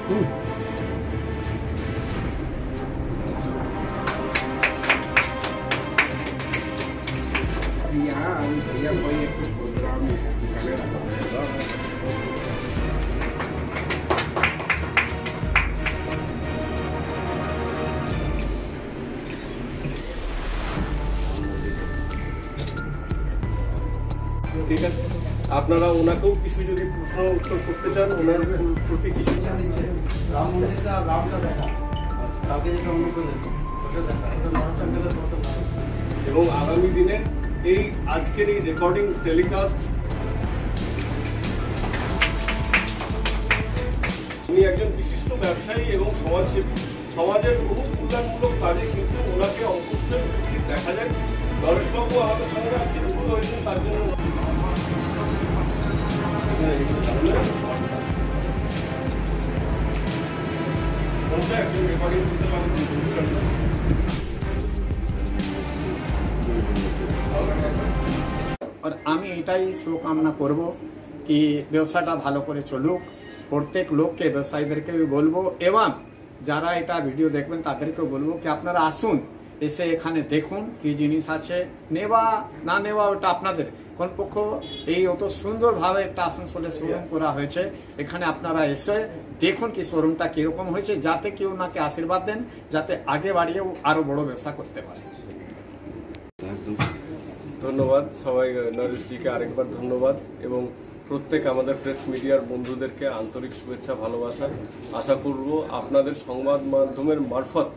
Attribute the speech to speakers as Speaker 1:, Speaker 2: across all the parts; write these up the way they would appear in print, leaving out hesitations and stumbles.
Speaker 1: Ya voy a encontrar mi carrera alrededor.
Speaker 2: ঠিক আছে, আপনারা ওনাকেও কিছু যদি প্রশ্ন উত্তর করতে চান, ওনার প্রতি কিছু
Speaker 3: রাম মন্দিরটা রামটা দেখা, কালকে যেটা অন্য করে দেখো ওটা দেখা, ওটা নরচাঙ্গেলের মতো না।
Speaker 2: এবং আগামী দিনে এই আজকের এই রেকর্ডিং টেলিকাস্ট, উনি একজন বিশিষ্ট ব্যবসায়ী এবং সমাজসেবী, সমাজের বহু কল্যাণমূলক কাজে কিন্তু ওনাকে অবশ্যই উপস্থিত দেখা যায়। নরেশবাবু আমাদের সঙ্গে আজকে যুক্ত হয়েছেন, তার জন্য একজন রেকর্ডিং করতে পারেন।
Speaker 4: আর আমি এটাই শুভকামনা করব কি ব্যবসাটা ভালো করে চলুক, প্রত্যেক লোককে ব্যবসায়ীদেরকে বলবো এবং যারা এটা ভিডিও দেখবেন তাদেরকেও বলবো কি আপনারা আসুন, এসে এখানে দেখুন কি জিনিস আছে, নেওয়া না নেওয়া ওটা আপনাদের। কোন পক্ষ এই অত সুন্দরভাবে একটা আসানসোলে শোরুম করা হয়েছে, এখানে আপনারা এসে দেখুন কি শোরুমটা কিরকম হয়েছে, যাতে কেউ ওনাকে আশীর্বাদ দেন, যাতে আগে বাড়িয়েও আরো বড় ব্যবসা করতে পারে।
Speaker 2: ধন্যবাদ সবাই, নরেশজিকে আরেকবার ধন্যবাদ এবং প্রত্যেক আমাদের প্রেস মিডিয়ার বন্ধুদেরকে আন্তরিক শুভেচ্ছা ভালোবাসা। আশা করব আপনাদের সংবাদ মাধ্যমের মারফত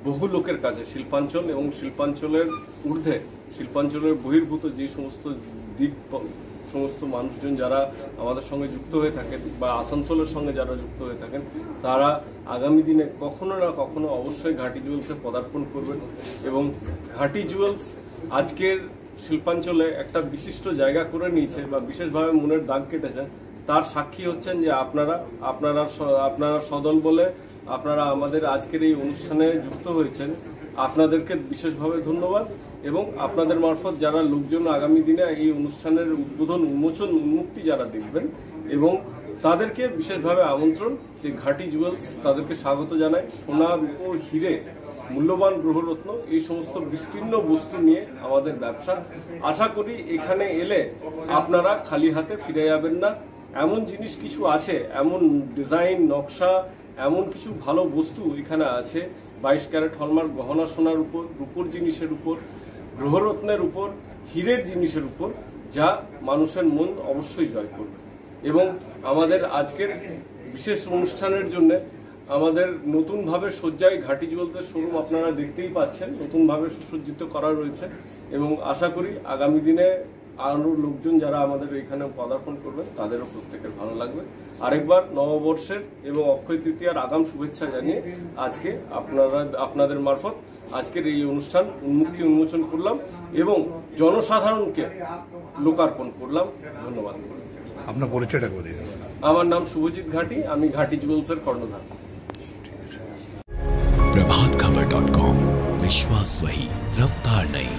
Speaker 2: বহু লোকের কাছে শিল্পাঞ্চল এবং শিল্পাঞ্চলের ঊর্ধ্বে, শিল্পাঞ্চলের বহির্ভূত যে সমস্ত দিক, সমস্ত মানুষজন যারা আমাদের সঙ্গে যুক্ত হয়ে থাকেন বা আসানসোলের সঙ্গে যারা যুক্ত হয়ে থাকেন, তারা আগামী দিনে কখনো না কখনো অবশ্যই ঘাটি জুয়েলসে পদার্পণ করবেন। এবং ঘাটি জুয়েলস আজকের শিল্পাঞ্চলে একটা বিশিষ্ট জায়গা করে নিয়েছে বা বিশেষভাবে মনের দাগ কেটেছেন, তার সাক্ষী হচ্ছেন যে আপনারা সদল বলে আপনারা আমাদের আজকের এই অনুষ্ঠানে যুক্ত হয়েছেন। আপনাদেরকে বিশেষভাবে ধন্যবাদ এবং আপনাদের মারফত যারা লোকজন আগামী দিনে এই অনুষ্ঠানের উদ্বোধন, উন্মোচন, উন্মুক্তি যারা দেখবেন এবং তাদেরকে বিশেষভাবে আমন্ত্রণ যে ঘাটি জুয়েলস তাদেরকে স্বাগত জানায়। সোনা, রূপো, হিরে, মূল্যবান গ্রহরত্ন এই সমস্ত বিস্তীর্ণ বস্তু নিয়ে আমাদের ব্যবসা। আশা করি এখানে এলে আপনারা খালি হাতে ফিরে যাবেন না। এমন জিনিস কিছু আছে, এমন ডিজাইন, নকশা, এমন কিছু ভালো বস্তু এখানে আছে 22 ক্যারেট হলমার্ক গহনা সোনার উপর, রূপোর জিনিসের উপর, গ্রহরত্নের উপর, হীরের জিনিসের উপর, যা মানুষের মন অবশ্যই জয় করবে। এবং আমাদের আজকের বিশেষ অনুষ্ঠানের জন্য আমাদের নতুনভাবে সজ্জায় ঘাটি জুয়েলসের শোরুম আপনারা দেখতেই পাচ্ছেন, নতুনভাবে সুসজ্জিত করা রয়েছে এবং আশা করি আগামী দিনে আরও লোকজন যারা আমাদের এখানে পদার্পণ করবেন তাদেরও প্রত্যেকের ভালো লাগবে। আরেকবার নববর্ষের এবং অক্ষয় তৃতীয়ার আগাম শুভেচ্ছা জানিয়ে আজকে আপনাদের মারফত আজকের এই অনুষ্ঠান উন্মুক্তি উন্মোচন করলাম এবং জনসাধারণকে লোকার্পণ করলাম। ধন্যবাদ।
Speaker 5: আপনার পরিচয়টা করে দিন।
Speaker 2: আমার নাম শুভজিৎ ঘাটি, আমি ঘাটি জুয়েলসের কর্ণধার।
Speaker 6: प्रभातखबर.com, विश्वास वही, रफ्तार नहीं।